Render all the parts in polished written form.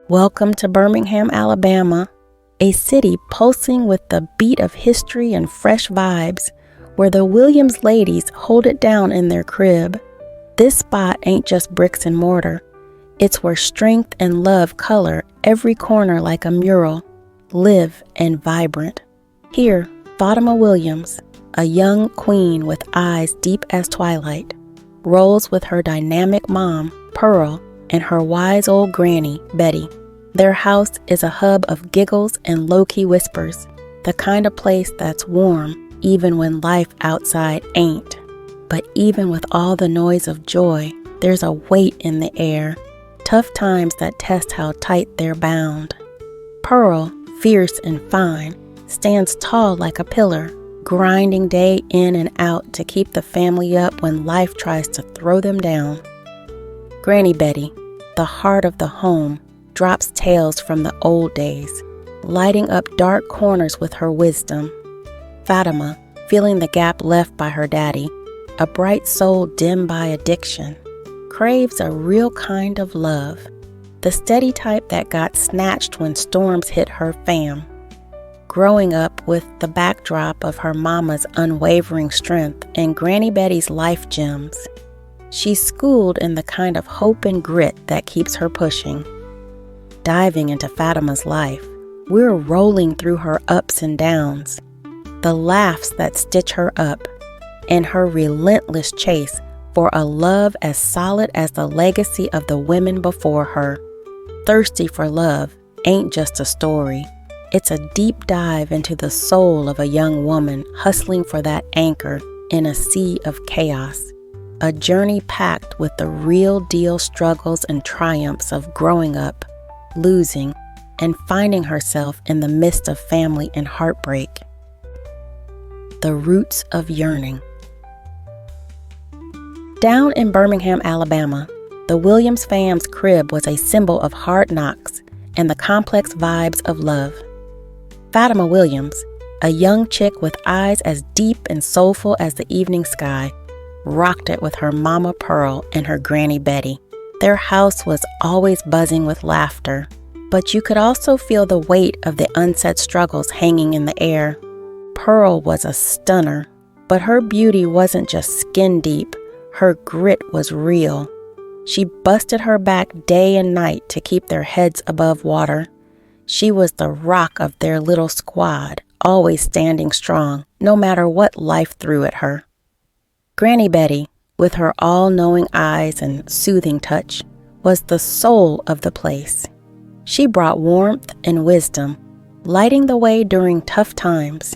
Welcome to Birmingham, Alabama, a city pulsing with the beat of history and fresh vibes, where the Williams ladies hold it down in their crib. This spot ain't just bricks and mortar. It's where strength and love color every corner like a mural, live and vibrant. Here, Fatima Williams, a young queen with eyes deep as twilight, rolls with her dynamic mom, Pearl, and her wise old granny, Betty. Their house is a hub of giggles and low-key whispers, the kind of place that's warm even when life outside ain't. But even with all the noise of joy, there's a weight in the air, tough times that test how tight they're bound. Pearl, fierce and fine, stands tall like a pillar, grinding day in and out to keep the family up when life tries to throw them down. Granny Betty, the heart of the home, drops tales from the old days, lighting up dark corners with her wisdom. Fatima, feeling the gap left by her daddy, a bright soul dimmed by addiction, craves a real kind of love, the steady type that got snatched when storms hit her fam. Growing up with the backdrop of her mama's unwavering strength and Granny Betty's life gems, she's schooled in the kind of hope and grit that keeps her pushing. Diving into Fatima's life, we're rolling through her ups and downs, the laughs that stitch her up, and her relentless chase for a love as solid as the legacy of the women before her. Thirsty for love ain't just a story. It's a deep dive into the soul of a young woman hustling for that anchor in a sea of chaos. A journey packed with the real deal struggles and triumphs of growing up, losing, and finding herself in the midst of family and heartbreak. The roots of yearning. Down in Birmingham, Alabama, the Williams fam's crib was a symbol of hard knocks and the complex vibes of love. Fatima Williams, a young chick with eyes as deep and soulful as the evening sky, rocked it with her mama Pearl and her granny Betty. Their house was always buzzing with laughter, but you could also feel the weight of the unsaid struggles hanging in the air. Pearl was a stunner, but her beauty wasn't just skin deep, her grit was real. She busted her back day and night to keep their heads above water. She was the rock of their little squad, always standing strong, no matter what life threw at her. Granny Betty, with her all-knowing eyes and soothing touch, was the soul of the place. She brought warmth and wisdom, lighting the way during tough times.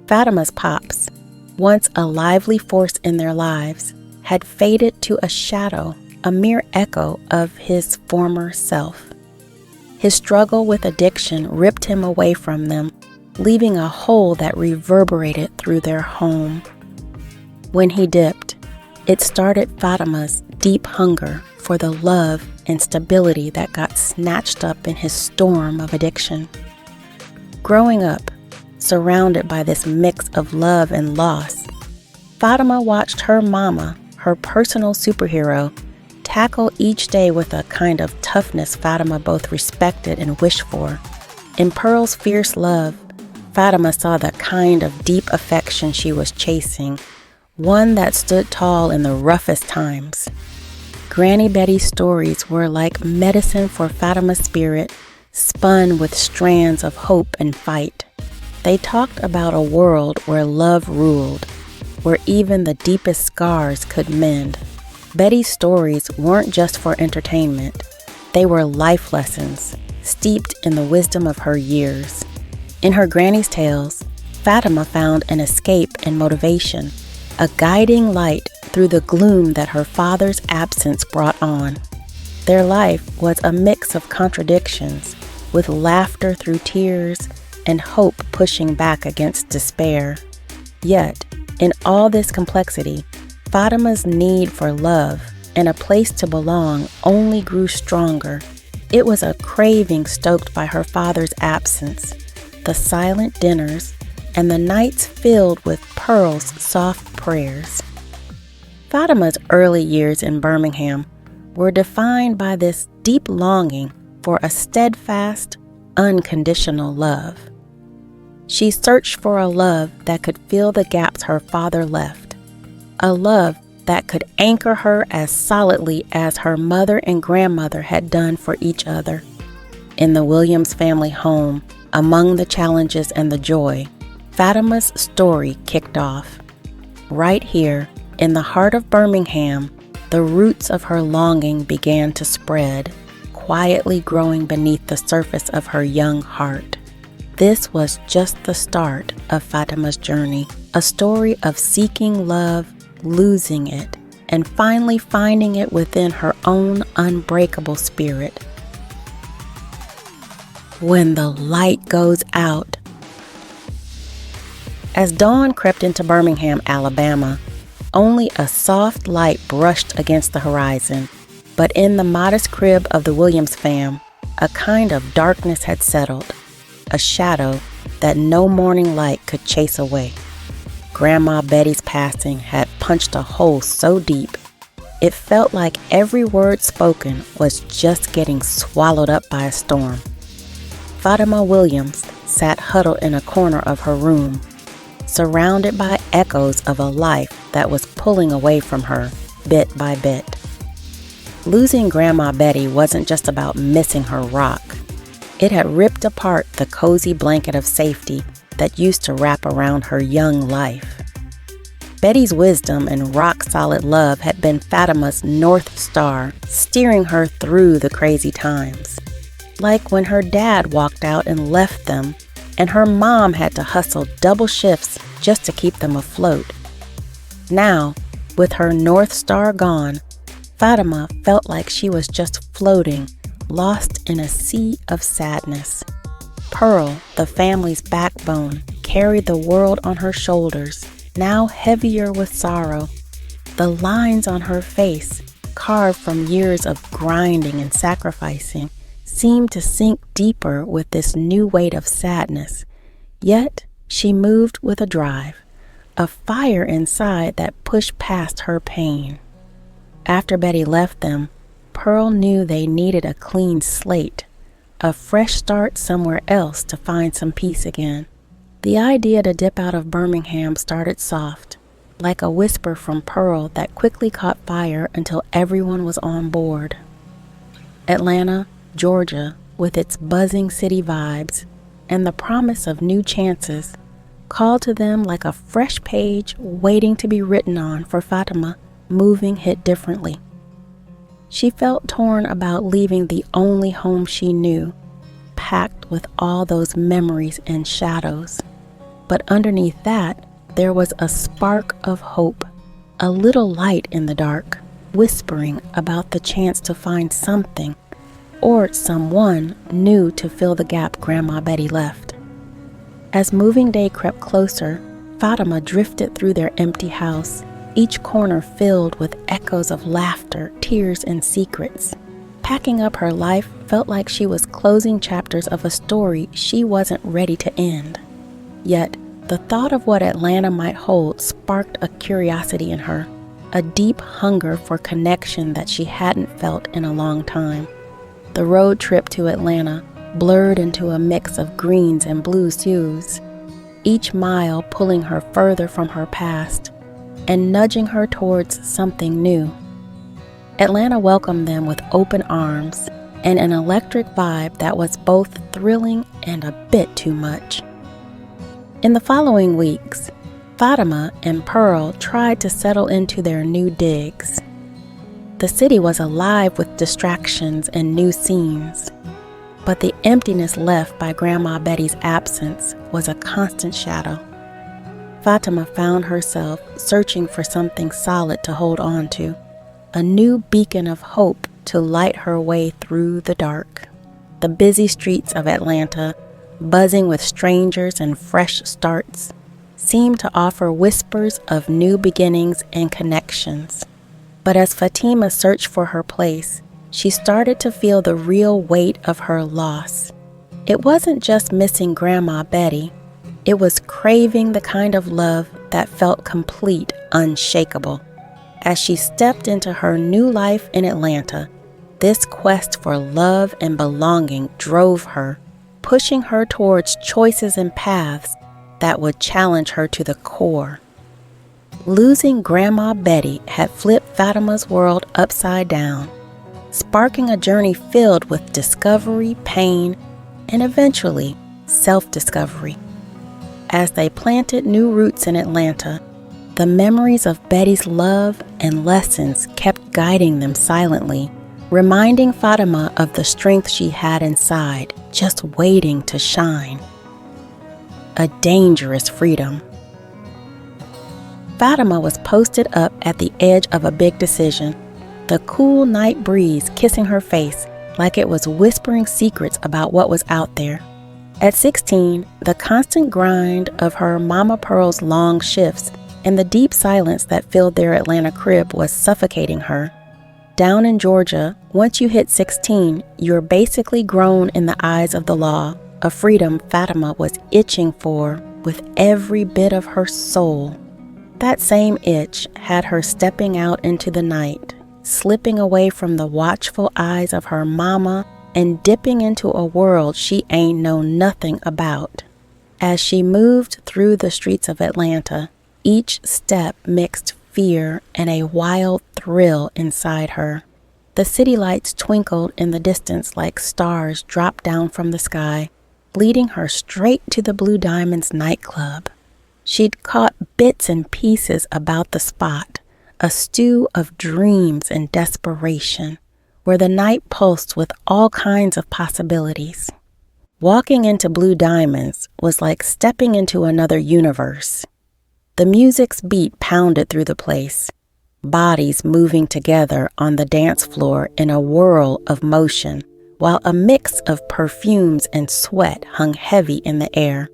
Fatima's pops, once a lively force in their lives, had faded to a shadow, a mere echo of his former self. His struggle with addiction ripped him away from them, leaving a hole that reverberated through their home. When he dipped, it started Fatima's deep hunger for the love and stability that got snatched up in his storm of addiction. Growing up, surrounded by this mix of love and loss, Fatima watched her mama, her personal superhero, tackle each day with a kind of toughness Fatima both respected and wished for. In Pearl's fierce love, Fatima saw the kind of deep affection she was chasing, one that stood tall in the roughest times. Granny Betty's stories were like medicine for Fatima's spirit, spun with strands of hope and fight. They talked about a world where love ruled, where even the deepest scars could mend. Betty's stories weren't just for entertainment. They were life lessons, steeped in the wisdom of her years. In her granny's tales, Fatima found an escape and motivation, a guiding light through the gloom that her father's absence brought on. Their life was a mix of contradictions, with laughter through tears and hope pushing back against despair. Yet, in all this complexity, Fatima's need for love and a place to belong only grew stronger. It was a craving stoked by her father's absence, the silent dinners, and the nights filled with Pearl's soft prayers. Fatima's early years in Birmingham were defined by this deep longing for a steadfast, unconditional love. She searched for a love that could fill the gaps her father left, a love that could anchor her as solidly as her mother and grandmother had done for each other. In the Williams family home, among the challenges and the joy, Fatima's story kicked off. Right here, in the heart of Birmingham, the roots of her longing began to spread, quietly growing beneath the surface of her young heart. This was just the start of Fatima's journey, a story of seeking love, losing it, and finally finding it within her own unbreakable spirit. When the light goes out. As dawn crept into Birmingham, Alabama, only a soft light brushed against the horizon, but in the modest crib of the Williams fam, a kind of darkness had settled, a shadow that no morning light could chase away. Grandma Betty's passing had punched a hole so deep, it felt like every word spoken was just getting swallowed up by a storm. Fatima Williams sat huddled in a corner of her room, surrounded by echoes of a life that was pulling away from her bit by bit. Losing Grandma Betty wasn't just about missing her rock. It had ripped apart the cozy blanket of safety that used to wrap around her young life. Betty's wisdom and rock-solid love had been Fatima's North Star, steering her through the crazy times. Like when her dad walked out and left them, and her mom had to hustle double shifts just to keep them afloat. Now, with her North Star gone, Fatima felt like she was just floating, lost in a sea of sadness. Pearl, the family's backbone, carried the world on her shoulders, now heavier with sorrow. The lines on her face, carved from years of grinding and sacrificing, seemed to sink deeper with this new weight of sadness. Yet she moved with a drive, a fire inside that pushed past her pain. After Betty left them, Pearl knew they needed a clean slate, a fresh start somewhere else to find some peace again. The idea to dip out of Birmingham started soft, like a whisper from Pearl that quickly caught fire until everyone was on board. Atlanta, Georgia, with its buzzing city vibes and the promise of new chances, called to them like a fresh page waiting to be written on for Fatima, moving hit differently. She felt torn about leaving the only home she knew, packed with all those memories and shadows. But underneath that, there was a spark of hope, a little light in the dark, whispering about the chance to find something or someone new to fill the gap Grandma Betty left. As moving day crept closer, Fatima drifted through their empty house, each corner filled with echoes of laughter, tears, and secrets. Packing up her life felt like she was closing chapters of a story she wasn't ready to end. Yet, the thought of what Atlanta might hold sparked a curiosity in her, a deep hunger for connection that she hadn't felt in a long time. The road trip to Atlanta blurred into a mix of greens and blue hues, each mile pulling her further from her past and nudging her towards something new. Atlanta welcomed them with open arms and an electric vibe that was both thrilling and a bit too much. In the following weeks, Fatima and Pearl tried to settle into their new digs. The city was alive with distractions and new scenes, but the emptiness left by Grandma Betty's absence was a constant shadow. Fatima found herself searching for something solid to hold on to, a new beacon of hope to light her way through the dark. The busy streets of Atlanta, buzzing with strangers and fresh starts, seemed to offer whispers of new beginnings and connections. But as Fatima searched for her place, she started to feel the real weight of her loss. It wasn't just missing Grandma Betty. It was craving the kind of love that felt complete, unshakable. As she stepped into her new life in Atlanta, This quest for love and belonging drove her, pushing her towards choices and paths that would challenge her to the core. Losing Grandma Betty had flipped Fatima's world upside down, sparking a journey filled with discovery, pain, and eventually self-discovery. As they planted new roots in Atlanta, the memories of Betty's love and lessons kept guiding them silently, reminding Fatima of the strength she had inside, just waiting to shine. A dangerous freedom. Fatima was posted up at the edge of a big decision, the cool night breeze kissing her face like it was whispering secrets about what was out there. At 16, the constant grind of her Mama Pearl's long shifts and the deep silence that filled their Atlanta crib was suffocating her. Down in Georgia, once you hit 16, you're basically grown in the eyes of the law, a freedom Fatima was itching for with every bit of her soul. That same itch had her stepping out into the night, slipping away from the watchful eyes of her mama and dipping into a world she ain't known nothing about. As she moved through the streets of Atlanta, each step mixed fear and a wild thrill inside her. The city lights twinkled in the distance like stars dropped down from the sky, leading her straight to the Blue Diamonds Nightclub. She'd caught bits and pieces about the spot, a stew of dreams and desperation, where the night pulsed with all kinds of possibilities. Walking into Blue Diamonds was like stepping into another universe. The music's beat pounded through the place, bodies moving together on the dance floor in a whirl of motion, while a mix of perfumes and sweat hung heavy in the air.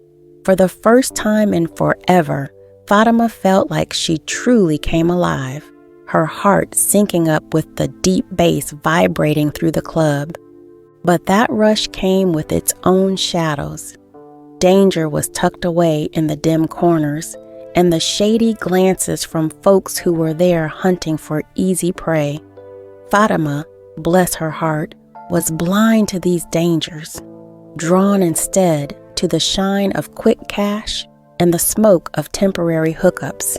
For the first time in forever, Fatima felt like she truly came alive, her heart syncing up with the deep bass vibrating through the club. But that rush came with its own shadows. Danger was tucked away in the dim corners, and the shady glances from folks who were there hunting for easy prey. Fatima, bless her heart, was blind to these dangers, drawn instead to the shine of quick cash and the smoke of temporary hookups.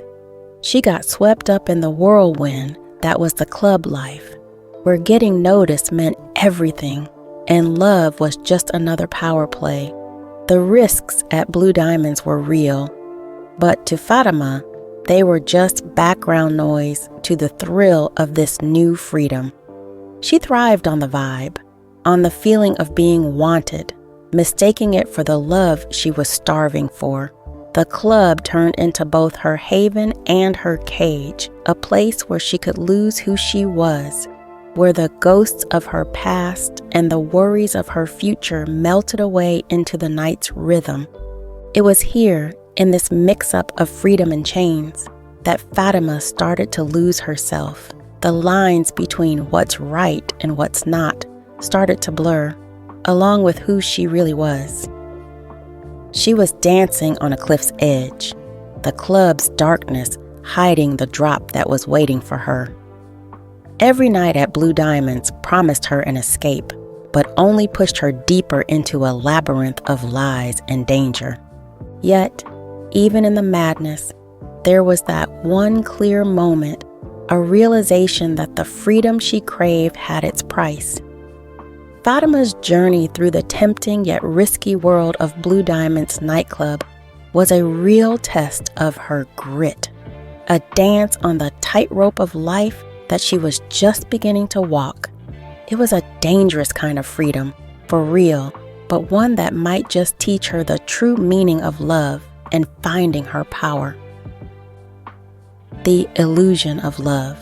She got swept up in the whirlwind that was the club life, where getting noticed meant everything, and love was just another power play. The risks at Blue Diamonds were real, but to Fatima, they were just background noise to the thrill of this new freedom. She thrived on the vibe, on the feeling of being wanted, mistaking it for the love she was starving for. The club turned into both her haven and her cage, a place where she could lose who she was, where the ghosts of her past and the worries of her future melted away into the night's rhythm. It was here, in this mix-up of freedom and chains, that Fatima started to lose herself. The lines between what's right and what's not started to blur, along with who she really was. She was dancing on a cliff's edge, the club's darkness hiding the drop that was waiting for her. Every night at Blue Diamonds promised her an escape, but only pushed her deeper into a labyrinth of lies and danger. Yet, even in the madness, there was that one clear moment, a realization that the freedom she craved had its price. Fatima's journey through the tempting yet risky world of Blue Diamonds Nightclub was a real test of her grit, a dance on the tightrope of life that she was just beginning to walk. It was a dangerous kind of freedom, for real, but one that might just teach her the true meaning of love and finding her power. The illusion of love.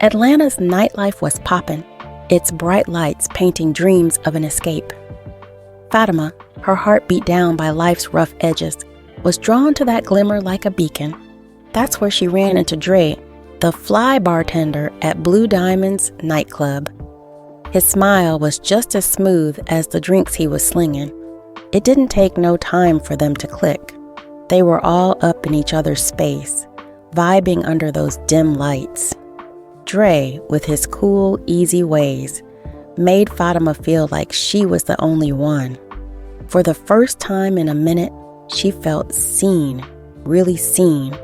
Atlanta's nightlife was poppin', its bright lights painting dreams of an escape. Fatima, her heart beat down by life's rough edges, was drawn to that glimmer like a beacon. That's where she ran into Dre, the fly bartender at Blue Diamonds Nightclub. His smile was just as smooth as the drinks he was slinging. It didn't take no time for them to click. They were all up in each other's space, vibing under those dim lights. Dre, with his cool, easy ways, made Fatima feel like she was the only one. For the first time in a minute, she felt seen, really seen,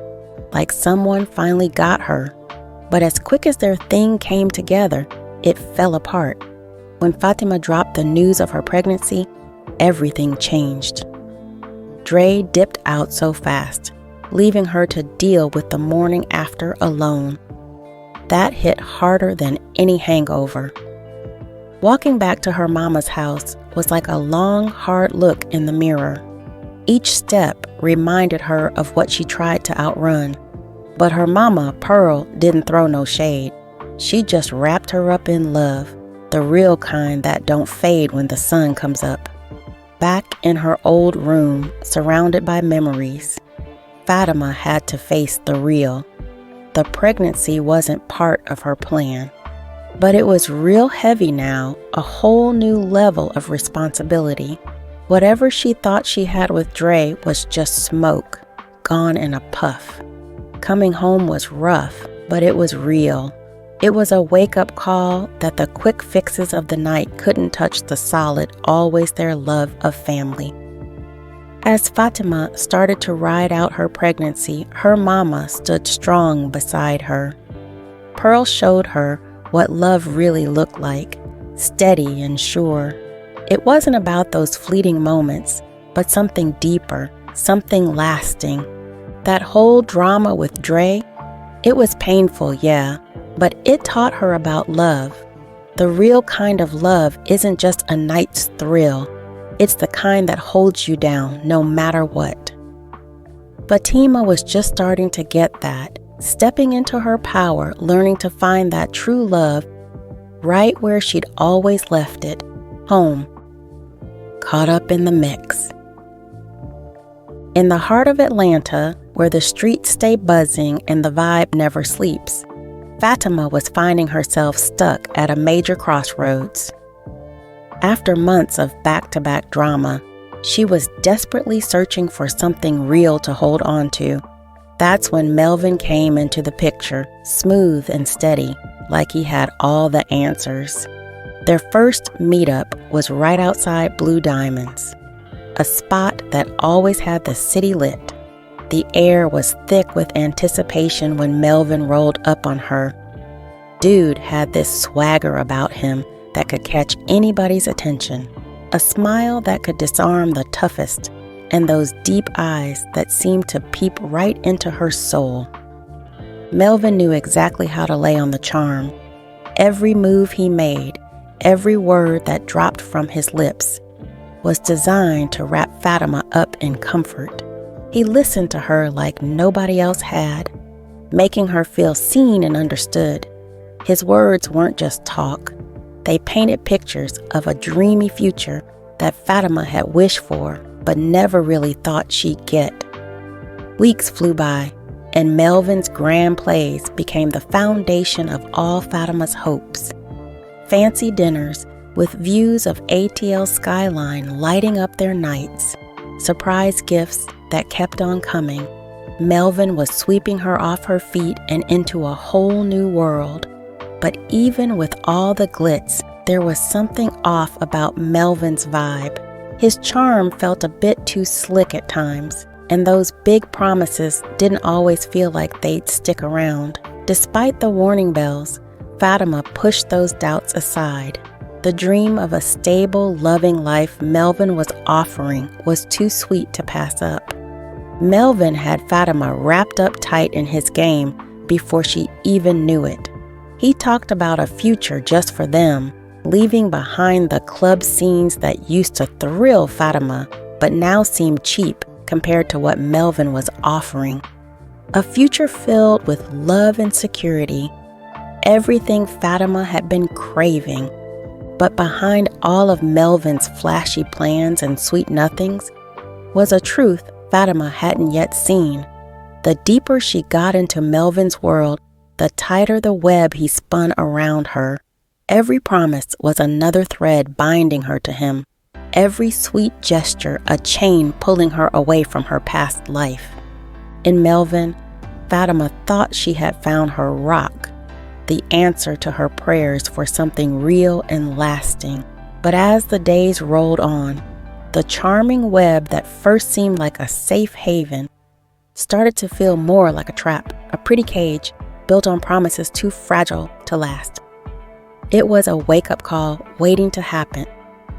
like someone finally got her. But as quick as their thing came together, it fell apart. When Fatima dropped the news of her pregnancy, everything changed. Dre dipped out so fast, leaving her to deal with the morning after alone. That hit harder than any hangover. Walking back to her mama's house was like a long, hard look in the mirror. Each step reminded her of what she tried to outrun. But her mama, Pearl, didn't throw no shade. She just wrapped her up in love, the real kind that don't fade when the sun comes up. Back in her old room, surrounded by memories, Fatima had to face the real. The pregnancy wasn't part of her plan. But it was real heavy now, a whole new level of responsibility. Whatever she thought she had with Dre was just smoke, gone in a puff. Coming home was rough, but it was real. It was a wake-up call that the quick fixes of the night couldn't touch the solid, always there love of family. As Fatima started to ride out her pregnancy, her mama stood strong beside her. Pearl showed her what love really looked like, steady and sure. It wasn't about those fleeting moments, but something deeper, something lasting. That whole drama with Dre, it was painful, yeah, but it taught her about love. The real kind of love isn't just a night's thrill. It's the kind that holds you down no matter what. Fatima was just starting to get that, stepping into her power, learning to find that true love right where she'd always left it, home, caught up in the mix. In the heart of Atlanta, where the streets stay buzzing and the vibe never sleeps, Fatima was finding herself stuck at a major crossroads. After months of back-to-back drama, she was desperately searching for something real to hold on to. That's when Melvin came into the picture, smooth and steady, like he had all the answers. Their first meetup was right outside Blue Diamonds, a spot that always had the city lit. The air was thick with anticipation when Melvin rolled up on her. Dude had this swagger about him that could catch anybody's attention, a smile that could disarm the toughest, and those deep eyes that seemed to peep right into her soul. Melvin knew exactly how to lay on the charm. Every move he made, every word that dropped from his lips, was designed to wrap Fatima up in comfort. He listened to her like nobody else had, making her feel seen and understood. His words weren't just talk. They painted pictures of a dreamy future that Fatima had wished for, but never really thought she'd get. Weeks flew by, and Melvin's grand plays became the foundation of all Fatima's hopes. Fancy dinners with views of ATL's skyline lighting up their nights, surprise gifts that kept on coming. Melvin was sweeping her off her feet and into a whole new world. But even with all the glitz, there was something off about Melvin's vibe. His charm felt a bit too slick at times, and those big promises didn't always feel like they'd stick around. Despite the warning bells, Fatima pushed those doubts aside. The dream of a stable, loving life Melvin was offering was too sweet to pass up. Melvin had Fatima wrapped up tight in his game before she even knew it. He talked about a future just for them, leaving behind the club scenes that used to thrill Fatima, but now seemed cheap compared to what Melvin was offering. A future filled with love and security, everything Fatima had been craving. But behind all of Melvin's flashy plans and sweet nothings was a truth Fatima hadn't yet seen. The deeper she got into Melvin's world, the tighter the web he spun around her. Every promise was another thread binding her to him. Every sweet gesture a chain pulling her away from her past life. In Melvin, Fatima thought she had found her rock, the answer to her prayers for something real and lasting. But as the days rolled on, the charming web that first seemed like a safe haven started to feel more like a trap, a pretty cage built on promises too fragile to last. It was a wake-up call waiting to happen,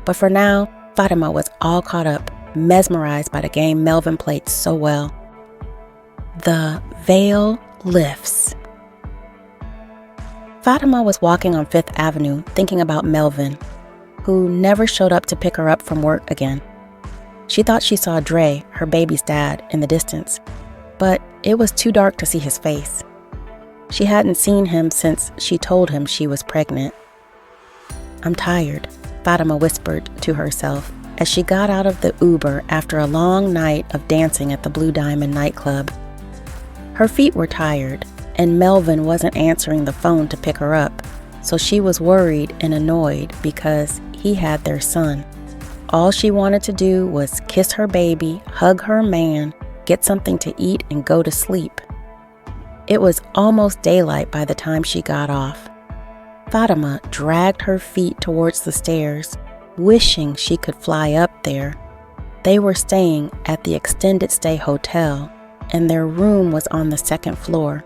but for now, Fatima was all caught up, mesmerized by the game Melvin played so well. The veil lifts. Fatima was walking on Fifth Avenue thinking about Melvin, who never showed up to pick her up from work again. She thought she saw Dre, her baby's dad, in the distance, but it was too dark to see his face. She hadn't seen him since she told him she was pregnant. "I'm tired," Fatima whispered to herself as she got out of the Uber after a long night of dancing at the Blue Diamond Nightclub. Her feet were tired, and Melvin wasn't answering the phone to pick her up, so she was worried and annoyed because he had their son. All she wanted to do was kiss her baby, hug her man, get something to eat, and go to sleep. It was almost daylight by the time she got off. Fatima dragged her feet towards the stairs, wishing she could fly up there. They were staying at the extended stay hotel, and their room was on the second floor.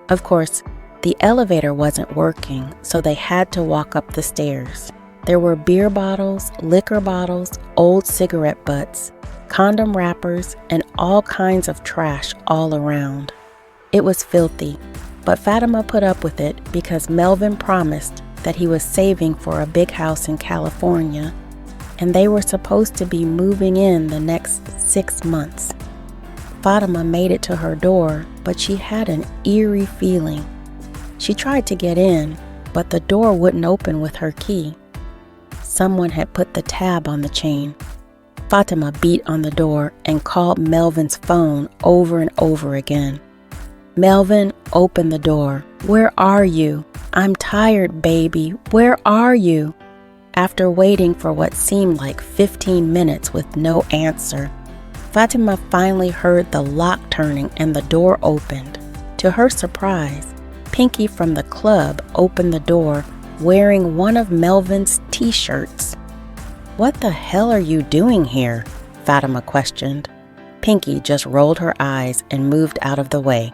Of course, the elevator wasn't working, so they had to walk up the stairs. There were beer bottles, liquor bottles, old cigarette butts, condom wrappers, and all kinds of trash all around. It was filthy, but Fatima put up with it because Melvin promised that he was saving for a big house in California, and they were supposed to be moving in the next 6 months. Fatima made it to her door, but she had an eerie feeling. She tried to get in, but the door wouldn't open with her key. Someone had put the tab on the chain. Fatima beat on the door and called Melvin's phone over and over again. "Melvin, open the door. Where are you? I'm tired, baby. Where are you?" After waiting for what seemed like 15 minutes with no answer, Fatima finally heard the lock turning and the door opened. To her surprise, Pinky from the club opened the door wearing one of Melvin's t-shirts. "What the hell are you doing here?" Fatima questioned. Pinky just rolled her eyes and moved out of the way.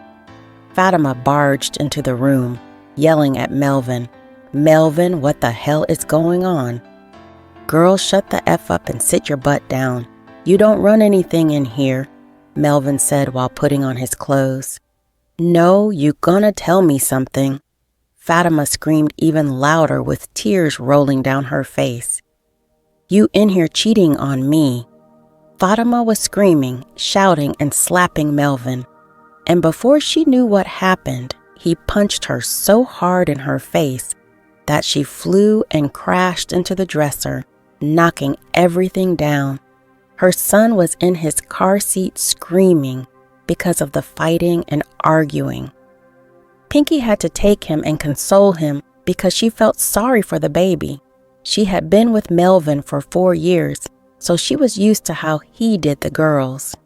Fatima barged into the room, yelling at Melvin. "Melvin, what the hell is going on?" "Girl, shut the F up and sit your butt down. You don't run anything in here," Melvin said while putting on his clothes. "No, you gonna tell me something." Fatima screamed even louder with tears rolling down her face. "You in here cheating on me." Fatima was screaming, shouting, and slapping Melvin. And before she knew what happened, he punched her so hard in her face that she flew and crashed into the dresser, knocking everything down. Her son was in his car seat screaming because of the fighting and arguing. Pinky had to take him and console him because she felt sorry for the baby. She had been with Melvin for 4 years, so she was used to how he did the girls.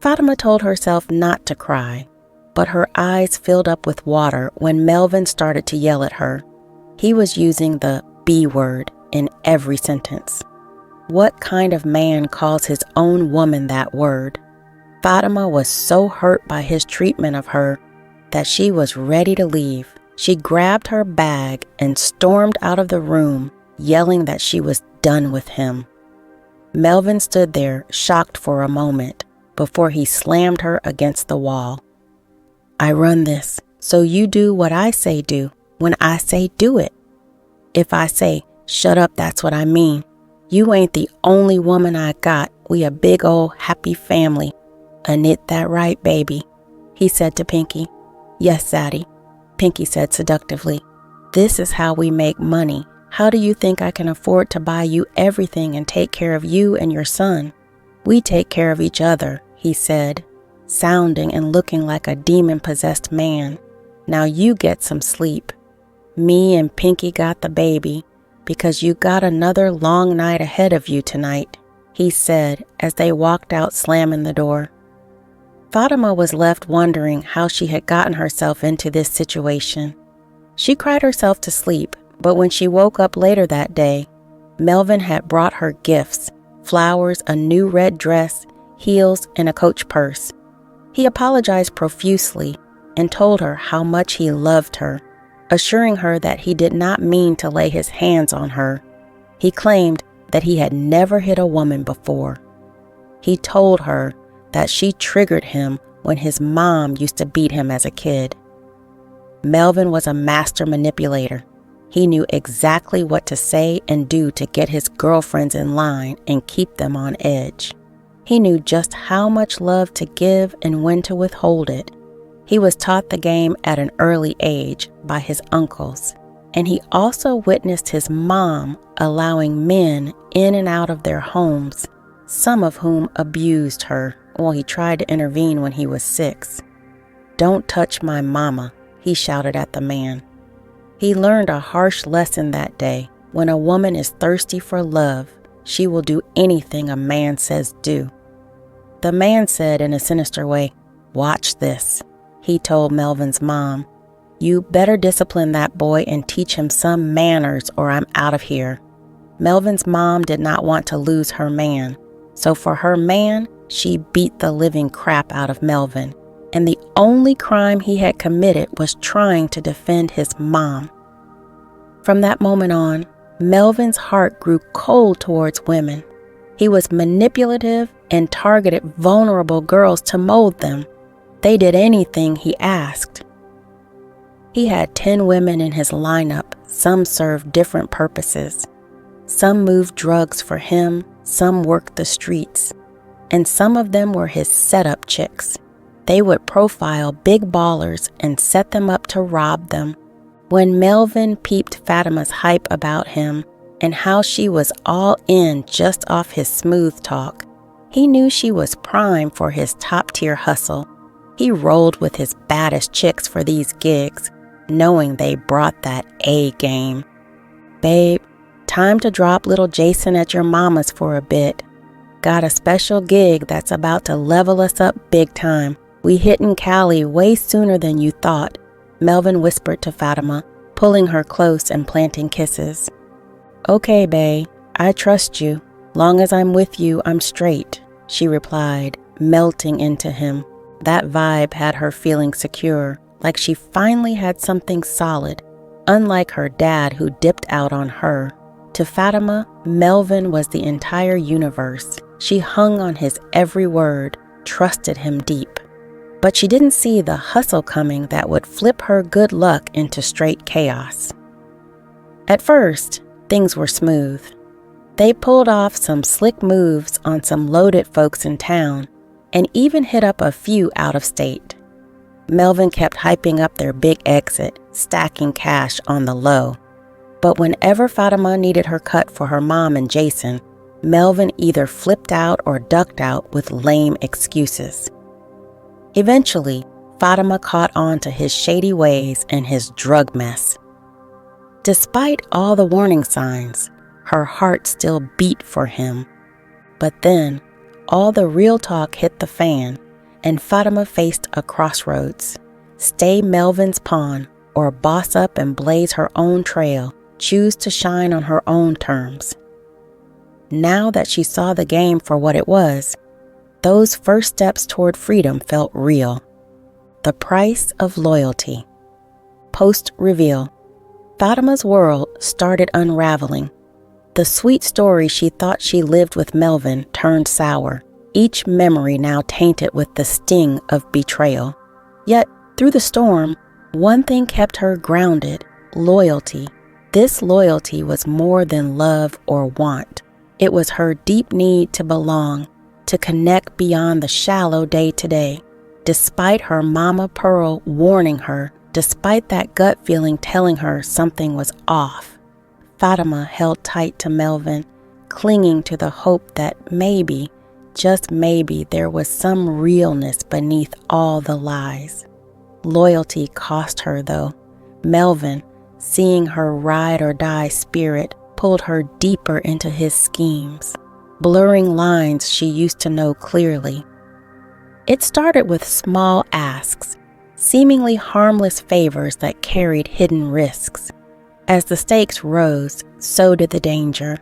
Fatima told herself not to cry, but her eyes filled up with water when Melvin started to yell at her. He was using the B word in every sentence. What kind of man calls his own woman that word? Fatima was so hurt by his treatment of her that she was ready to leave. She grabbed her bag and stormed out of the room, yelling that she was done with him. Melvin stood there, shocked for a moment, before he slammed her against the wall. "I run this, so you do what I say do when I say do it. If I say, shut up, that's what I mean. You ain't the only woman I got. We a big old happy family. Ain't that right, baby?" he said to Pinky. "Yes, Zaddy," Pinky said seductively. "This is how we make money. How do you think I can afford to buy you everything and take care of you and your son? We take care of each other," he said, sounding and looking like a demon-possessed man. "Now you get some sleep. Me and Pinky got the baby because you got another long night ahead of you tonight," he said as they walked out slamming the door. Fatima was left wondering how she had gotten herself into this situation. She cried herself to sleep, but when she woke up later that day, Melvin had brought her gifts: flowers, a new red dress, heels, and a Coach purse. He apologized profusely and told her how much he loved her, assuring her that he did not mean to lay his hands on her. He claimed that he had never hit a woman before. He told her that she triggered him when his mom used to beat him as a kid. Melvin was a master manipulator. He knew exactly what to say and do to get his girlfriends in line and keep them on edge. He knew just how much love to give and when to withhold it. He was taught the game at an early age by his uncles, and he also witnessed his mom allowing men in and out of their homes, some of whom abused her. Well, he tried to intervene when he was 6. "Don't touch my mama," he shouted at the man. He learned a harsh lesson that day. When a woman is thirsty for love, she will do anything a man says do. The man said in a sinister way, "Watch this." He told Melvin's mom, "You better discipline that boy and teach him some manners or I'm out of here." Melvin's mom did not want to lose her man, so for her man, she beat the living crap out of Melvin, and the only crime he had committed was trying to defend his mom. From that moment on, Melvin's heart grew cold towards women. He was manipulative and targeted vulnerable girls to mold them. They did anything he asked. He had 10 women in his lineup. Some served different purposes. Some moved drugs for him, some worked the streets, and some of them were his setup chicks. They would profile big ballers and set them up to rob them. When Melvin peeped Fatima's hype about him and how she was all in just off his smooth talk, he knew she was prime for his top-tier hustle. He rolled with his baddest chicks for these gigs, knowing they brought that A game. "Babe, time to drop little Jason at your mama's for a bit. Got a special gig that's about to level us up big time. We hittin' Cali way sooner than you thought," Melvin whispered to Fatima, pulling her close and planting kisses. "Okay, bae, I trust you. Long as I'm with you, I'm straight," she replied, melting into him. That vibe had her feeling secure, like she finally had something solid, unlike her dad who dipped out on her. To Fatima, Melvin was the entire universe. She hung on his every word, trusted him deep. But she didn't see the hustle coming that would flip her good luck into straight chaos. At first, things were smooth. They pulled off some slick moves on some loaded folks in town, and even hit up a few out of state. Melvin kept hyping up their big exit, stacking cash on the low. But whenever Fatima needed her cut for her mom and Jason, Melvin either flipped out or ducked out with lame excuses. Eventually, Fatima caught on to his shady ways and his drug mess. Despite all the warning signs, her heart still beat for him. But then, all the real talk hit the fan, and Fatima faced a crossroads. Stay Melvin's pawn, or boss up and blaze her own trail, choose to shine on her own terms. Now that she saw the game for what it was, those first steps toward freedom felt real. The price of loyalty. Post-reveal, Fatima's world started unraveling. The sweet story she thought she lived with Melvin turned sour, each memory now tainted with the sting of betrayal. Yet, through the storm, one thing kept her grounded: loyalty. This loyalty was more than love or want. It was her deep need to belong, to connect beyond the shallow day-to-day. Despite her mama Pearl warning her, despite that gut feeling telling her something was off, Fatima held tight to Melvin, clinging to the hope that maybe, just maybe, there was some realness beneath all the lies. Loyalty cost her, though. Melvin, seeing her ride-or-die spirit, pulled her deeper into his schemes, blurring lines she used to know clearly. It started with small asks. seemingly harmless favors that carried hidden risks. As the stakes rose, so did the danger.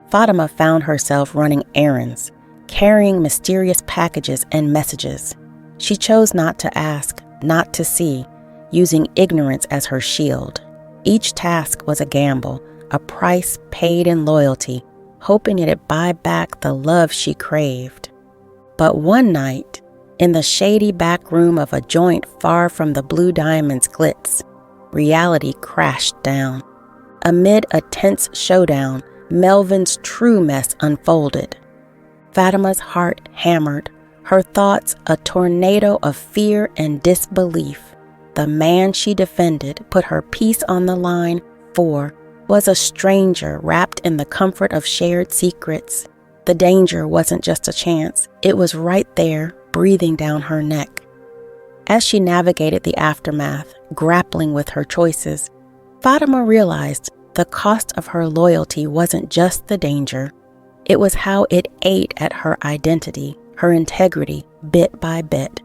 Fatima found herself running errands, carrying mysterious packages and messages. She chose not to ask, not to see, using ignorance as her shield. Each task was a gamble, a price paid in loyalty, hoping it'd buy back the love she craved. But one night, in the shady back room of a joint far from the Blue Diamonds glitz, reality crashed down. Amid a tense showdown, Melvin's true mess unfolded. Fatima's heart hammered, her thoughts a tornado of fear and disbelief. The man she defended, put her peace on the line for, was a stranger wrapped in the comfort of shared secrets. The danger wasn't just a chance, it was right there, breathing down her neck. As she navigated the aftermath, grappling with her choices, Fatima realized the cost of her loyalty wasn't just the danger, it was how it ate at her identity, her integrity, bit by bit.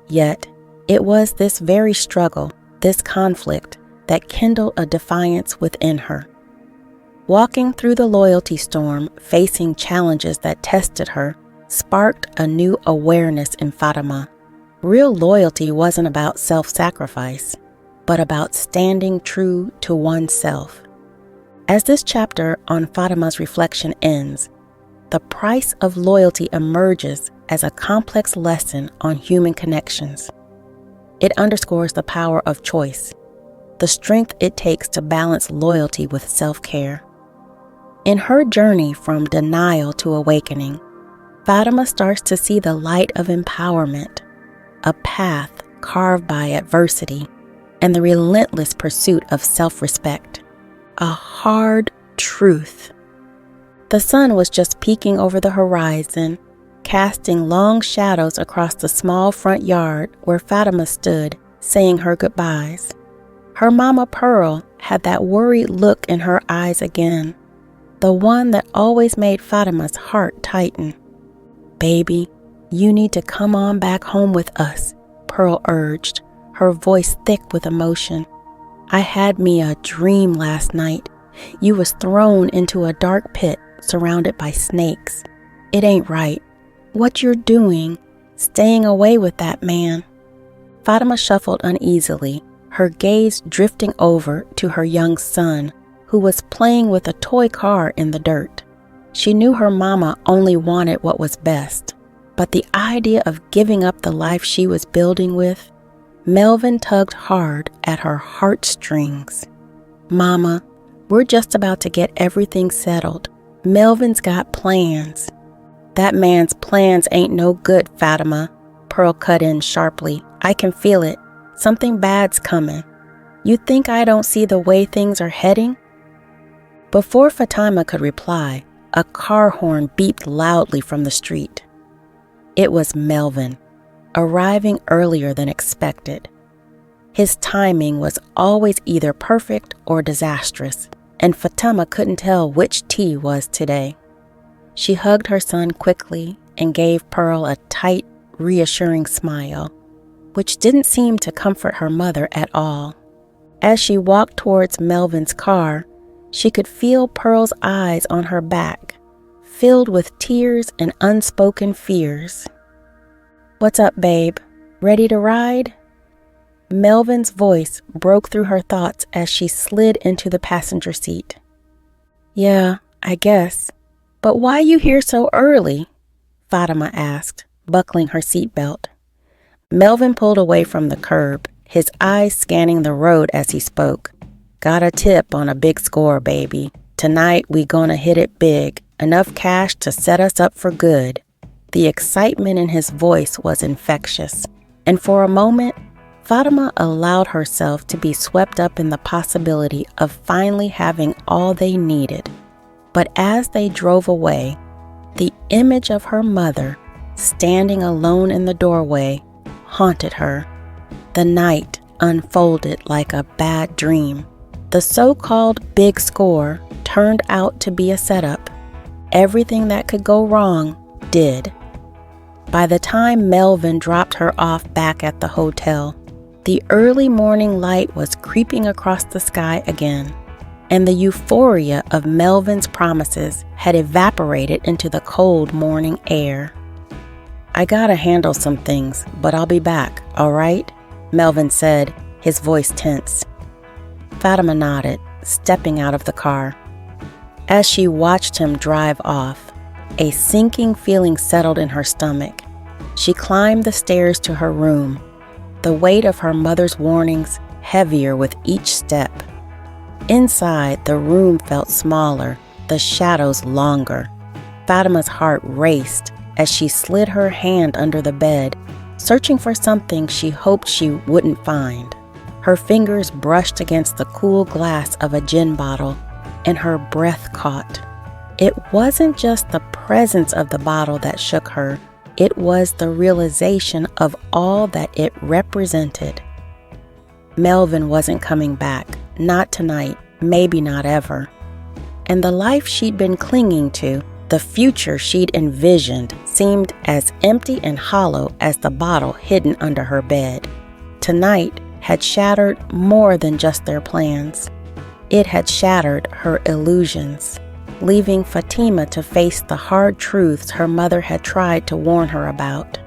Yet, it was this very struggle, this conflict, that kindled a defiance within her. Walking through the loyalty storm, facing challenges that tested her, sparked a new awareness in Fatima. Real loyalty wasn't about self-sacrifice, but about standing true to oneself. As this chapter on Fatima's reflection ends, the price of loyalty emerges as a complex lesson on human connections. It underscores the power of choice, the strength it takes to balance loyalty with self-care. In her journey from denial to awakening, Fatima starts to see the light of empowerment, a path carved by adversity and the relentless pursuit of self-respect, a hard truth. The sun was just peeking over the horizon, casting long shadows across the small front yard where Fatima stood, saying her goodbyes. Her mama Pearl had that worried look in her eyes again, the one that always made Fatima's heart tighten. "Baby, you need to come on back home with us," Pearl urged, her voice thick with emotion. "I had me a dream last night. You was thrown into a dark pit surrounded by snakes. It ain't right. What you're doing, staying away with that man." Fatima shuffled uneasily, her gaze drifting over to her young son, who was playing with a toy car in the dirt. She knew her mama only wanted what was best, but the idea of giving up the life she was building with, Melvin tugged hard at her heartstrings. "Mama, we're just about to get everything settled. Melvin's got plans." "That man's plans ain't no good, Fatima," Pearl cut in sharply. "I can feel it. Something bad's coming. You think I don't see the way things are heading?" Before Fatima could reply, a car horn beeped loudly from the street. It was Melvin, arriving earlier than expected. His timing was always either perfect or disastrous, and Fatima couldn't tell which tea was today. She hugged her son quickly and gave Pearl a tight, reassuring smile, which didn't seem to comfort her mother at all. As she walked towards Melvin's car, she could feel Pearl's eyes on her back, filled with tears and unspoken fears. "What's up, babe? Ready to ride?" Melvin's voice broke through her thoughts as she slid into the passenger seat. "Yeah, I guess. But why you here so early?" Fatima asked, buckling her seatbelt. Melvin pulled away from the curb, his eyes scanning the road as he spoke. "Got a tip on a big score, baby. Tonight we gonna hit it big, enough cash to set us up for good." The excitement in his voice was infectious, and for a moment, Fatima allowed herself to be swept up in the possibility of finally having all they needed. But as they drove away, the image of her mother, standing alone in the doorway, haunted her. The night unfolded like a bad dream. The so-called big score turned out to be a setup. Everything that could go wrong did. By the time Melvin dropped her off back at the hotel, The early morning light was creeping across the sky again, and the euphoria of Melvin's promises had evaporated into the cold morning air. "I gotta handle some things, but I'll be back, all right?" Melvin said, his voice tense. Fatima nodded, stepping out of the car. As she watched him drive off, a sinking feeling settled in her stomach. She climbed the stairs to her room, the weight of her mother's warnings heavier with each step. Inside, the room felt smaller, the shadows longer. Fatima's heart raced as she slid her hand under the bed, searching for something she hoped she wouldn't find. Her fingers brushed against the cool glass of a gin bottle, and her breath caught. It wasn't just the presence of the bottle that shook her, it was the realization of all that it represented. Melvin wasn't coming back, not tonight, maybe not ever. And the life she'd been clinging to, the future she'd envisioned, seemed as empty and hollow as the bottle hidden under her bed. Tonight had shattered more than just their plans. It had shattered her illusions, leaving Fatima to face the hard truths her mother had tried to warn her about.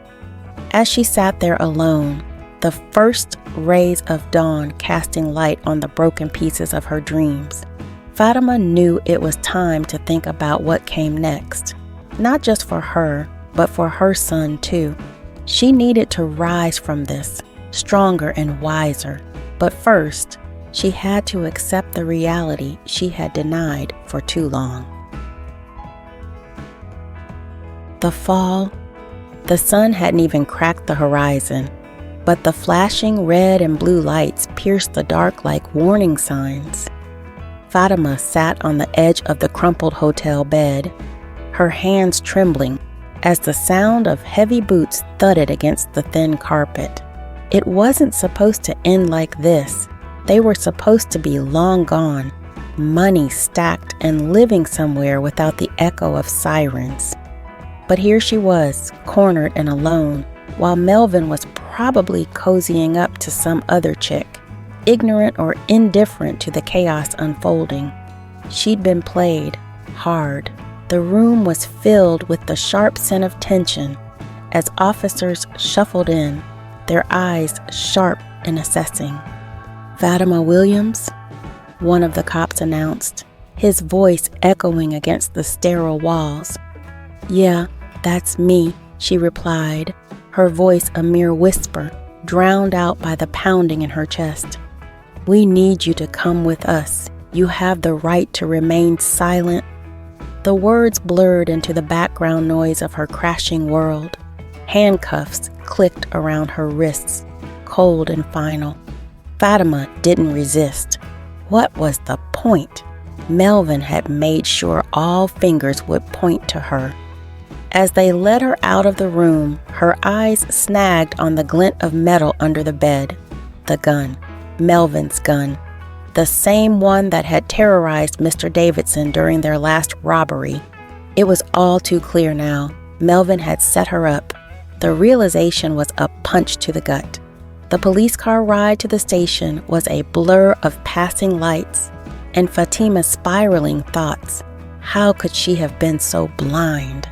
As she sat there alone, the first rays of dawn casting light on the broken pieces of her dreams, Fatima knew it was time to think about what came next, not just for her, but for her son too. She needed to rise from this, stronger and wiser, but first, she had to accept the reality she had denied for too long. The fall, the sun hadn't even cracked the horizon, but the flashing red and blue lights pierced the dark like warning signs. Fatima sat on the edge of the crumpled hotel bed, her hands trembling as the sound of heavy boots thudded against the thin carpet. It wasn't supposed to end like this. They were supposed to be long gone, money stacked and living somewhere without the echo of sirens. But here she was, cornered and alone, while Melvin was probably cozying up to some other chick, ignorant or indifferent to the chaos unfolding. She'd been played hard. The room was filled with the sharp scent of tension as officers shuffled in, their eyes sharp and assessing. "Fatima Williams?" one of the cops announced, his voice echoing against the sterile walls. "Yeah, that's me," she replied, her voice a mere whisper, drowned out by the pounding in her chest. "We need you to come with us. You have the right to remain silent." The words blurred into the background noise of her crashing world. Handcuffs clicked around her wrists, cold and final. Fatima didn't resist. What was the point? Melvin had made sure all fingers would point to her. As they led her out of the room, her eyes snagged on the glint of metal under the bed. The gun. Melvin's gun. The same one that had terrorized Mr. Davidson during their last robbery. It was all too clear now. Melvin had set her up. The realization was a punch to the gut. The police car ride to the station was a blur of passing lights, and Fatima's spiraling thoughts. How could she have been so blind?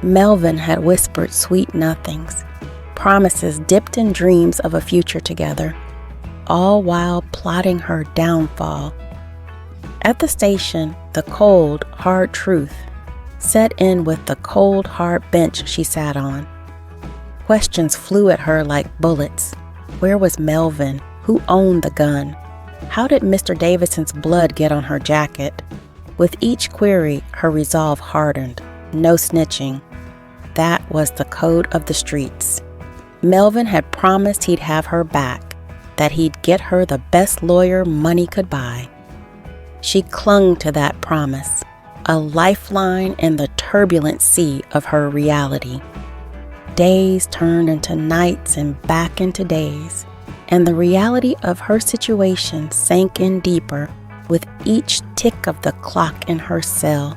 Melvin had whispered sweet nothings, promises dipped in dreams of a future together, all while plotting her downfall. At the station, the cold, hard truth set in with the cold, hard bench she sat on. Questions flew at her like bullets. Where was Melvin? Who owned the gun? How did Mr. Davidson's blood get on her jacket? With each query, her resolve hardened. No snitching. That was the code of the streets. Melvin had promised he'd have her back, that he'd get her the best lawyer money could buy. She clung to that promise, a lifeline in the turbulent sea of her reality. Days turned into nights and back into days, and the reality of her situation sank in deeper with each tick of the clock in her cell.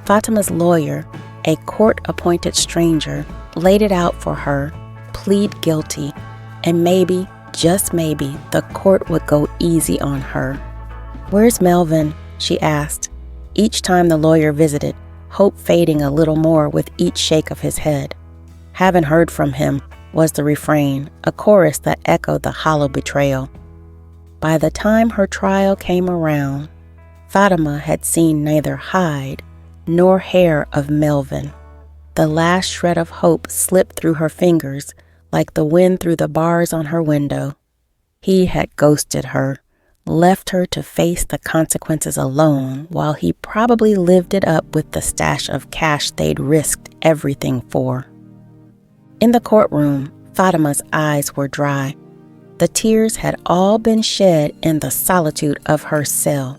Fatima's lawyer, a court-appointed stranger, laid it out for her, plead guilty, and maybe, just maybe, the court would go easy on her. "Where's Melvin?" she asked, each time the lawyer visited, hope fading a little more with each shake of his head. "Haven't heard from him," was the refrain, a chorus that echoed the hollow betrayal. By the time her trial came around, Fatima had seen neither hide nor hair of Melvin. The last shred of hope slipped through her fingers like the wind through the bars on her window. He had ghosted her, left her to face the consequences alone while he probably lived it up with the stash of cash they'd risked everything for. In the courtroom, Fatima's eyes were dry. The tears had all been shed in the solitude of her cell.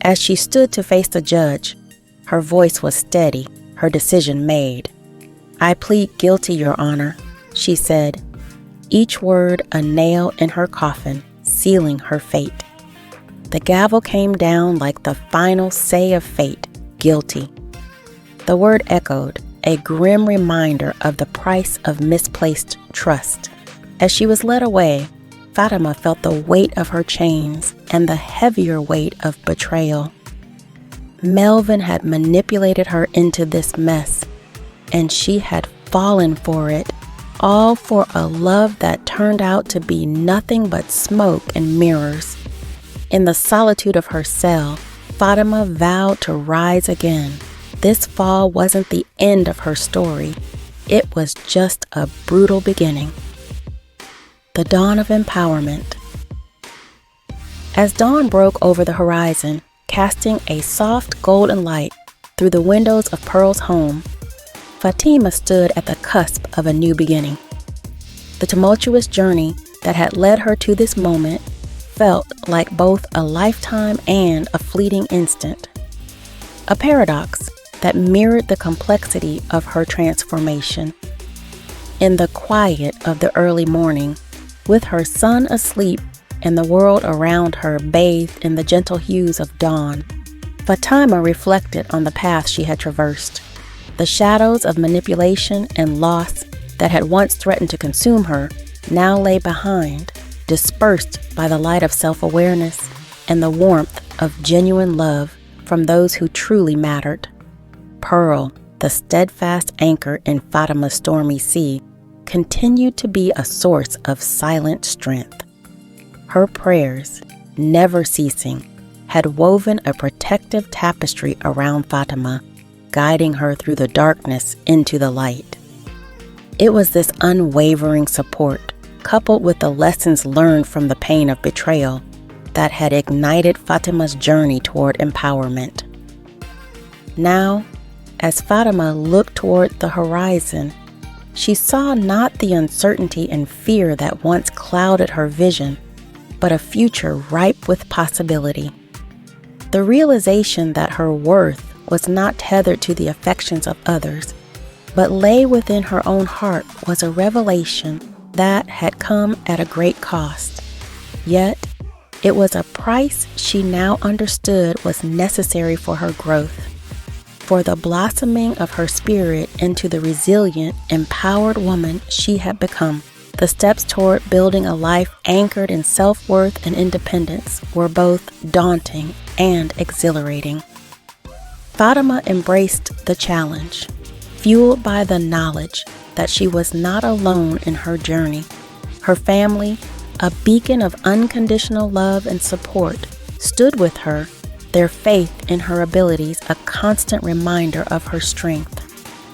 As she stood to face the judge, her voice was steady, her decision made. "I plead guilty, Your Honor," she said, each word a nail in her coffin, sealing her fate. The gavel came down like the final say of fate, guilty. The word echoed, a grim reminder of the price of misplaced trust. As she was led away, Fatima felt the weight of her chains and the heavier weight of betrayal. Melvin had manipulated her into this mess, and she had fallen for it, all for a love that turned out to be nothing but smoke and mirrors. In the solitude of her cell, Fatima vowed to rise again. This fall wasn't the end of her story. It was just a brutal beginning. The dawn of empowerment. As dawn broke over the horizon, casting a soft golden light through the windows of Pearl's home, Fatima stood at the cusp of a new beginning. The tumultuous journey that had led her to this moment felt like both a lifetime and a fleeting instant. A paradox that mirrored the complexity of her transformation. In the quiet of the early morning, with her son asleep and the world around her bathed in the gentle hues of dawn, Fatima reflected on the path she had traversed. The shadows of manipulation and loss that had once threatened to consume her now lay behind, dispersed by the light of self-awareness and the warmth of genuine love from those who truly mattered. Pearl, the steadfast anchor in Fatima's stormy sea, continued to be a source of silent strength. Her prayers, never ceasing, had woven a protective tapestry around Fatima, guiding her through the darkness into the light. It was this unwavering support, coupled with the lessons learned from the pain of betrayal, that had ignited Fatima's journey toward empowerment. Now, as Fatima looked toward the horizon, she saw not the uncertainty and fear that once clouded her vision, but a future ripe with possibility. The realization that her worth was not tethered to the affections of others, but lay within her own heart was a revelation that had come at a great cost. Yet, it was a price she now understood was necessary for her growth, for the blossoming of her spirit into the resilient, empowered woman she had become. The steps toward building a life anchored in self-worth and independence were both daunting and exhilarating. Fatima embraced the challenge, fueled by the knowledge that she was not alone in her journey. Her family, a beacon of unconditional love and support, stood with her, their faith in her abilities a constant reminder of her strength.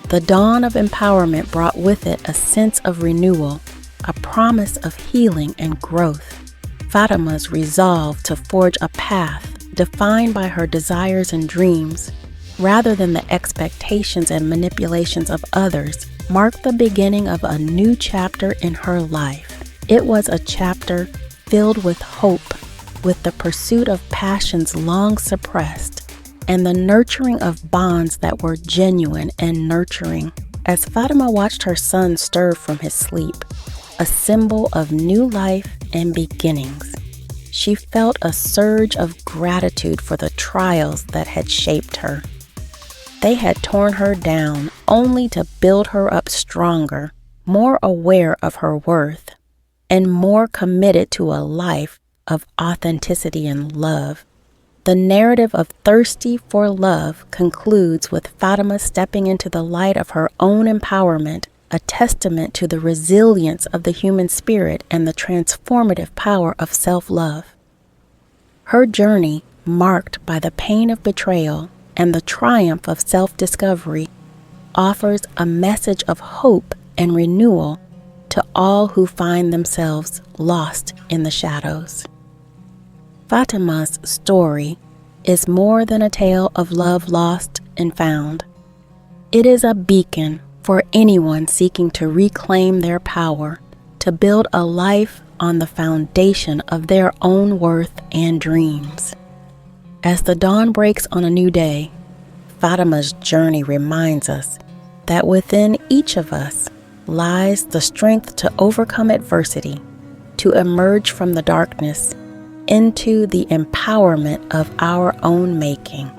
The dawn of empowerment brought with it a sense of renewal, a promise of healing and growth. Fatima's resolve to forge a path defined by her desires and dreams, rather than the expectations and manipulations of others, marked the beginning of a new chapter in her life. It was a chapter filled with hope, with the pursuit of passions long suppressed, and the nurturing of bonds that were genuine and nurturing. As Fatima watched her son stir from his sleep, a symbol of new life and beginnings, she felt a surge of gratitude for the trials that had shaped her. They had torn her down only to build her up stronger, more aware of her worth. and more committed to a life of authenticity and love. The narrative of Thirsty for Love concludes with Fatima stepping into the light of her own empowerment, a testament to the resilience of the human spirit and the transformative power of self-love. Her journey, marked by the pain of betrayal and the triumph of self-discovery, offers a message of hope and renewal to all who find themselves lost in the shadows. Fatima's story is more than a tale of love lost and found. It is a beacon for anyone seeking to reclaim their power, to build a life on the foundation of their own worth and dreams. As the dawn breaks on a new day, Fatima's journey reminds us that within each of us lies the strength to overcome adversity, to emerge from the darkness into the empowerment of our own making.